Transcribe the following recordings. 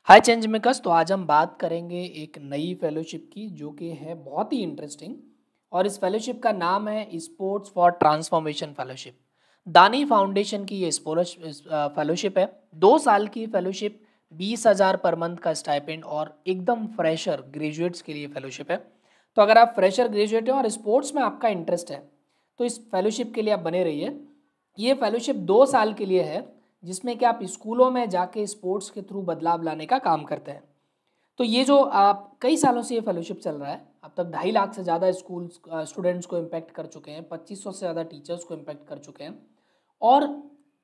हाय change makers. तो आज हम बात करेंगे एक नई फेलोशिप की जो कि है बहुत ही इंटरेस्टिंग, और इस फेलोशिप का नाम है स्पोर्ट्स फॉर ट्रांसफॉर्मेशन फेलोशिप। दानी फाउंडेशन की ये फेलोशिप है। 2 साल की फेलोशिप, 20,000 पर मंथ का स्टाइपेंड और एकदम फ्रेशर ग्रेजुएट्स के लिए फेलोशिप है। तो अगर आप फ्रेशर ग्रेजुएट हैं और स्पोर्ट्स में आपका इंटरेस्ट है तो इस फेलोशिप के लिए आप बने रहिए। ये फेलोशिप 2 साल के लिए है, जिसमें कि आप स्कूलों में जाके स्पोर्ट्स के थ्रू बदलाव लाने का काम करते हैं। तो ये जो आप कई सालों से ये फेलोशिप चल रहा है, अब तक 2.5 लाख से ज़्यादा स्कूल स्टूडेंट्स को इम्पैक्ट कर चुके हैं, 2500 से ज़्यादा टीचर्स को इम्पैक्ट कर चुके हैं। और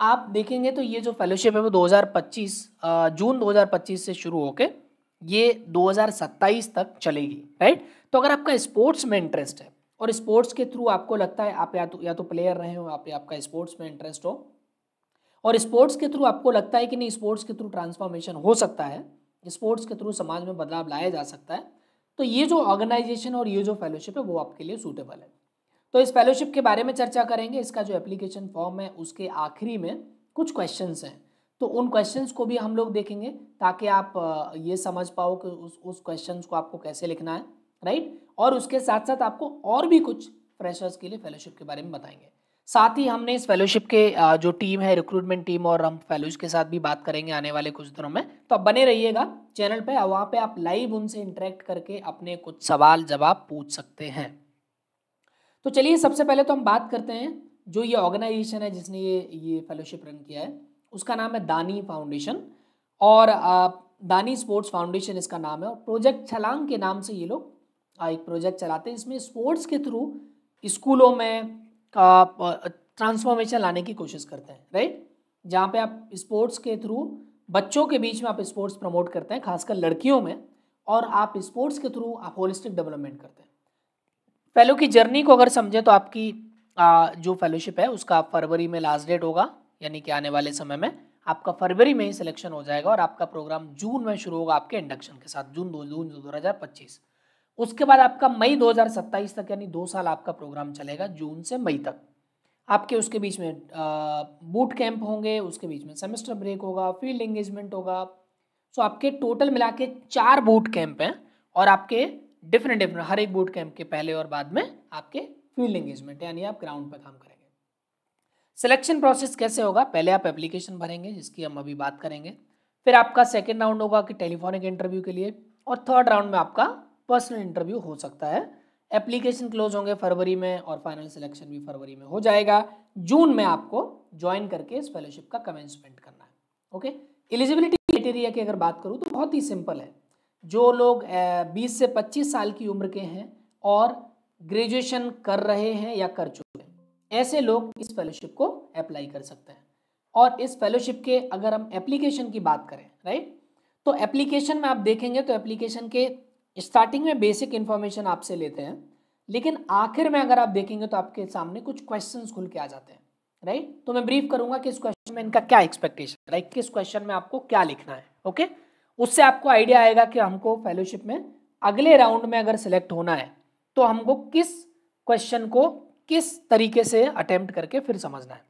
आप देखेंगे तो ये जो फेलोशिप है वो 2025 जून 2025 से शुरू होके ये 2027 तक चलेगी, राइट। तो अगर आपका स्पोर्ट्स में इंटरेस्ट है और स्पोर्ट्स के थ्रू आपको लगता है आप या तो प्लेयर रहे हो, आपका स्पोर्ट्स में इंटरेस्ट हो, और स्पोर्ट्स के थ्रू आपको लगता है कि नहीं स्पोर्ट्स के थ्रू ट्रांसफॉर्मेशन हो सकता है, स्पोर्ट्स के थ्रू समाज में बदलाव लाया जा सकता है, तो ये जो ऑर्गेनाइजेशन और ये जो फेलोशिप है वो आपके लिए सूटेबल है। तो इस फेलोशिप के बारे में चर्चा करेंगे। इसका जो एप्लीकेशन फॉर्म है उसके आखिरी में कुछ क्वेश्चंस हैं, तो उन क्वेश्चंस को भी हम लोग देखेंगे ताकि आप ये समझ पाओ कि उस क्वेश्चंस को आपको कैसे लिखना है, राइट। और उसके साथ साथ आपको और भी कुछ फ्रेशर्स के लिए फेलोशिप के बारे में बताएंगे। साथ ही हमने इस फेलोशिप के जो टीम है, रिक्रूटमेंट टीम, और हम फेलोज के साथ भी बात करेंगे आने वाले कुछ दिनों में। तो आप बने रहिएगा चैनल पे, वहाँ पे आप लाइव उनसे इंटरेक्ट करके अपने कुछ सवाल जवाब पूछ सकते हैं। तो चलिए सबसे पहले तो हम बात करते हैं जो ये ऑर्गेनाइजेशन है जिसने ये फेलोशिप रन किया है, उसका नाम है दानी फाउंडेशन, और दानी स्पोर्ट्स फाउंडेशन इसका नाम है। और प्रोजेक्ट छलांग के नाम से ये लोग एक प्रोजेक्ट चलाते हैं। इसमें स्पोर्ट्स के थ्रू स्कूलों में ट्रांसफॉर्मेशन लाने की कोशिश करते हैं, राइट। जहाँ पे आप स्पोर्ट्स के थ्रू बच्चों के बीच में आप स्पोर्ट्स प्रमोट करते हैं, खासकर लड़कियों में, और आप स्पोर्ट्स के थ्रू आप होलिस्टिक डेवलपमेंट करते हैं। फेलो की जर्नी को अगर समझे तो आपकी जो फेलोशिप है उसका फरवरी में लास्ट डेट होगा, यानी कि आने वाले समय में आपका फरवरी में ही सिलेक्शन हो जाएगा, और आपका प्रोग्राम जून में शुरू होगा आपके इंडक्शन के साथ, जून 2025। उसके बाद आपका मई 2027 तक, यानी 2 साल आपका प्रोग्राम चलेगा, जून से मई तक। आपके उसके बीच में बूट कैंप होंगे, उसके बीच में सेमेस्टर ब्रेक होगा, फील्ड एंगेजमेंट होगा। सो आपके टोटल मिला के 4 बूट कैंप हैं, और आपके डिफरेंट हर एक बूट कैंप के पहले और बाद में आपके फील्ड एंगेजमेंट, यानी आप ग्राउंड पर काम करेंगे। सिलेक्शन प्रोसेस कैसे होगा? पहले आप एप्लीकेशन भरेंगे जिसकी हम अभी बात करेंगे, फिर आपका सेकेंड राउंड होगा कि टेलीफोनिक इंटरव्यू के लिए, और थर्ड राउंड में आपका पर्सनल इंटरव्यू हो सकता है। एप्लीकेशन क्लोज होंगे फरवरी में, और फाइनल सिलेक्शन भी फरवरी में हो जाएगा। जून में आपको ज्वाइन करके इस फेलोशिप का कमेंसमेंट करना है। ओके, एलिजिबिलिटी क्राइटेरिया की अगर बात करूँ तो बहुत ही सिंपल है। जो लोग 20 से 25 साल की उम्र के हैं और ग्रेजुएशन कर रहे हैं या कर चुके हैं, ऐसे लोग इस फेलोशिप को अप्लाई कर सकते हैं। और इस फेलोशिप के अगर हम एप्लीकेशन की बात करें, राइट, तो एप्लीकेशन में आप देखेंगे तो एप्लीकेशन के स्टार्टिंग में बेसिक इन्फॉर्मेशन आपसे लेते हैं, लेकिन आखिर में अगर आप देखेंगे तो आपके सामने कुछ क्वेश्चंस खुल के आ जाते हैं, राइट। तो मैं ब्रीफ करूंगा कि इस क्वेश्चन में इनका क्या एक्सपेक्टेशन है, राइट, किस क्वेश्चन में आपको क्या लिखना है। ओके, उससे आपको आइडिया आएगा कि हमको फेलोशिप में अगले राउंड में अगर सिलेक्ट होना है तो हमको किस क्वेश्चन को किस तरीके से अटेम्प्ट करके फिर समझना है।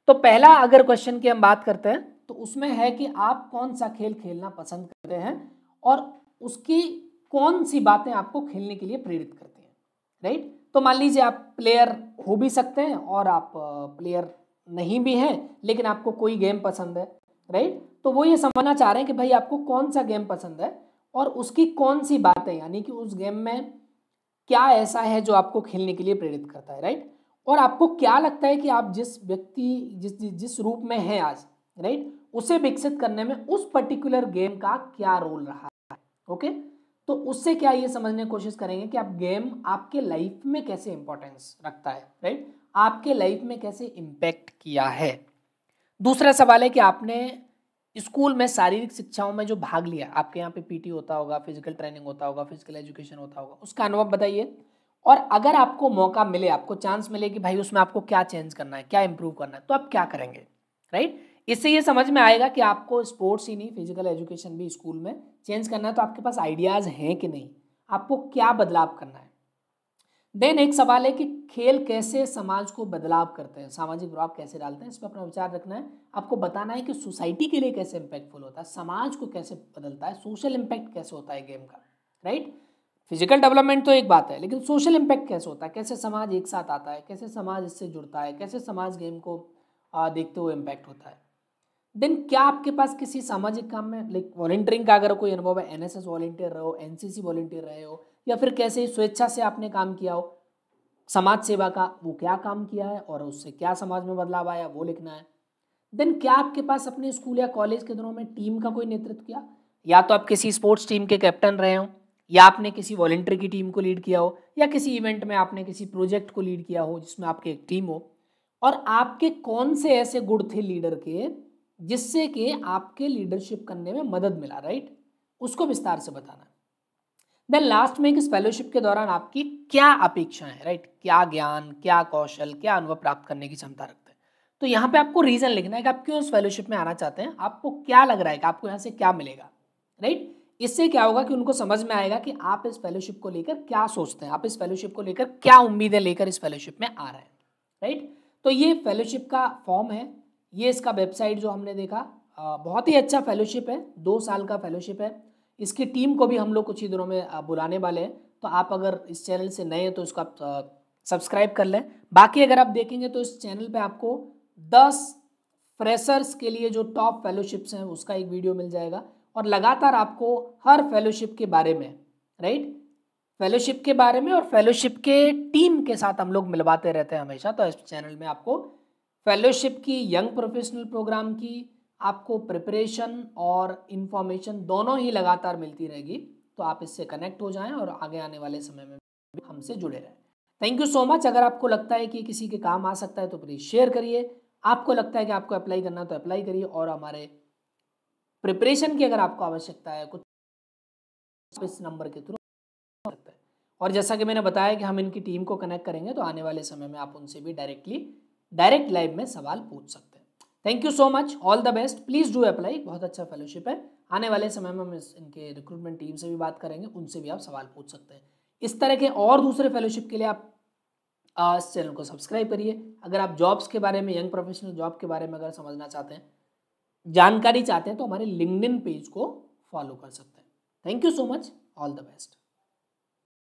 तो पहला अगर क्वेश्चन की हम बात करते हैं तो उसमें है कि आप कौन सा खेल खेलना पसंद करते हैं और उसकी कौन सी बातें आपको खेलने के लिए प्रेरित करती हैं, राइट। तो मान लीजिए आप प्लेयर हो भी सकते हैं और आप प्लेयर नहीं भी हैं, लेकिन आपको कोई गेम पसंद है, राइट। तो वो ये समझना चाह रहे हैं कि भाई आपको कौन सा गेम पसंद है और उसकी कौन सी बातें, यानी कि उस गेम में क्या ऐसा है जो आपको खेलने के लिए प्रेरित करता है, राइट। और आपको क्या लगता है कि आप जिस व्यक्ति जिस रूप में हैं आज, राइट, उसे विकसित करने में उस पर्टिकुलर गेम का क्या रोल रहा है। ओके, तो उससे क्या ये समझने की कोशिश करेंगे कि आप गेम आपके लाइफ में कैसे इंपॉर्टेंस रखता है, राइट, आपके लाइफ में कैसे इम्पैक्ट किया है। दूसरा सवाल है कि आपने स्कूल में शारीरिक शिक्षाओं में जो भाग लिया, आपके यहाँ पे पीटी होता होगा, फिजिकल ट्रेनिंग होता होगा, फिजिकल एजुकेशन होता होगा, उसका अनुभव बताइए। और अगर आपको मौका मिले, आपको चांस मिले कि भाई उसमें आपको क्या चेंज करना है, क्या इंप्रूव करना है, तो आप क्या करेंगे, राइट। इससे ये समझ में आएगा कि आपको स्पोर्ट्स ही नहीं, फिजिकल एजुकेशन भी स्कूल में चेंज करना है, तो आपके पास आइडियाज़ हैं कि नहीं, आपको क्या बदलाव करना है। देन एक सवाल है कि खेल कैसे समाज को बदलाव करते हैं, सामाजिक प्रभाव कैसे डालते हैं, इस पर अपना विचार रखना है। आपको बताना है कि सोसाइटी के लिए कैसे इम्पैक्टफुल होता है, समाज को कैसे बदलता है, सोशल इम्पैक्ट कैसे होता है गेम का, राइट। फिजिकल डेवलपमेंट तो एक बात है, लेकिन सोशल इम्पैक्ट कैसे होता है, कैसे समाज एक साथ आता है, कैसे समाज इससे जुड़ता है, कैसे समाज गेम को देखते हुए इम्पैक्ट होता है। देन क्या आपके पास किसी सामाजिक काम में लाइक वॉलंटियरिंग का अगर कोई अनुभव है, एनएसएस वॉलंटियर रहे हो, एनसीसी वॉलंटियर रहे हो, या फिर कैसे स्वेच्छा से आपने काम किया हो समाज सेवा का, वो क्या काम किया है और उससे क्या समाज में बदलाव आया, वो लिखना है। देन क्या आपके पास अपने स्कूल या कॉलेज के दिनों में टीम का कोई नेतृत्व किया, या तो आप किसी स्पोर्ट्स टीम के कैप्टन रहे हो, या आपने किसी वॉलंटियर की टीम को लीड किया हो, या किसी इवेंट में आपने किसी प्रोजेक्ट को लीड किया हो जिसमें आपकी एक टीम हो, और आपके कौन से ऐसे गुण थे लीडर के जिससे कि आपके लीडरशिप करने में मदद मिला, राइट, उसको विस्तार से बताना है। देन लास्ट में इस फेलोशिप के दौरान आपकी क्या अपेक्षाएं हैं, राइट, क्या ज्ञान, क्या कौशल, क्या अनुभव प्राप्त करने की क्षमता रखते हैं। तो यहाँ पे आपको रीजन लिखना है कि आप क्यों इस फेलोशिप में आना चाहते हैं, आपको क्या लग रहा है कि आपको यहाँ से क्या मिलेगा, राइट। इससे क्या होगा कि उनको समझ में आएगा कि आप इस फेलोशिप को लेकर क्या सोचते हैं, आप इस फेलोशिप को लेकर क्या उम्मीदें लेकर इस फेलोशिप में आ रहे हैं, राइट। तो ये फेलोशिप का फॉर्म है, ये इसका वेबसाइट जो हमने देखा, बहुत ही अच्छा फेलोशिप है, 2 साल का फेलोशिप है। इसकी टीम को भी हम लोग कुछ ही दिनों में बुलाने वाले हैं, तो आप अगर इस चैनल से नए हैं तो इसको आप सब्सक्राइब कर लें। बाकी अगर आप देखेंगे तो इस चैनल पे आपको 10 फ्रेशर्स के लिए जो टॉप फेलोशिप्स हैं उसका एक वीडियो मिल जाएगा, और लगातार आपको हर फेलोशिप के बारे में, राइट, फेलोशिप के बारे में और फेलोशिप के टीम के साथ हम लोग मिलवाते रहते हैं हमेशा। तो इस चैनल में आपको फेलोशिप की, यंग प्रोफेशनल प्रोग्राम की आपको प्रिपरेशन और इन्फॉर्मेशन दोनों ही लगातार मिलती रहेगी। तो आप इससे कनेक्ट हो जाएं और आगे आने वाले समय में भी हमसे जुड़े रहें। Thank you so much. अगर आपको लगता है कि किसी के काम आ सकता है तो प्लीज़ शेयर करिए, आपको लगता है कि आपको अप्लाई करना है तो अप्लाई करिए, और हमारे प्रिपरेशन की अगर आपको आवश्यकता है कुछ इस नंबर के थ्रू सकता है। और जैसा कि मैंने बताया कि हम इनकी टीम को कनेक्ट करेंगे, तो आने वाले समय में आप उनसे भी डायरेक्ट लाइव में सवाल पूछ सकते हैं। Thank you so much, all the best, please do apply, बहुत अच्छा फेलोशिप है। आने वाले समय में हम इनके रिक्रूटमेंट टीम से भी बात करेंगे, उनसे भी आप सवाल पूछ सकते हैं। इस तरह के और दूसरे फेलोशिप के लिए आप इस चैनल को सब्सक्राइब करिए। अगर आप जॉब्स के बारे में, यंग प्रोफेशनल जॉब के बारे में अगर समझना चाहते हैं, जानकारी चाहते हैं, तो हमारे लिंक्डइन पेज को फॉलो कर सकते हैं। Thank you so much, all the best.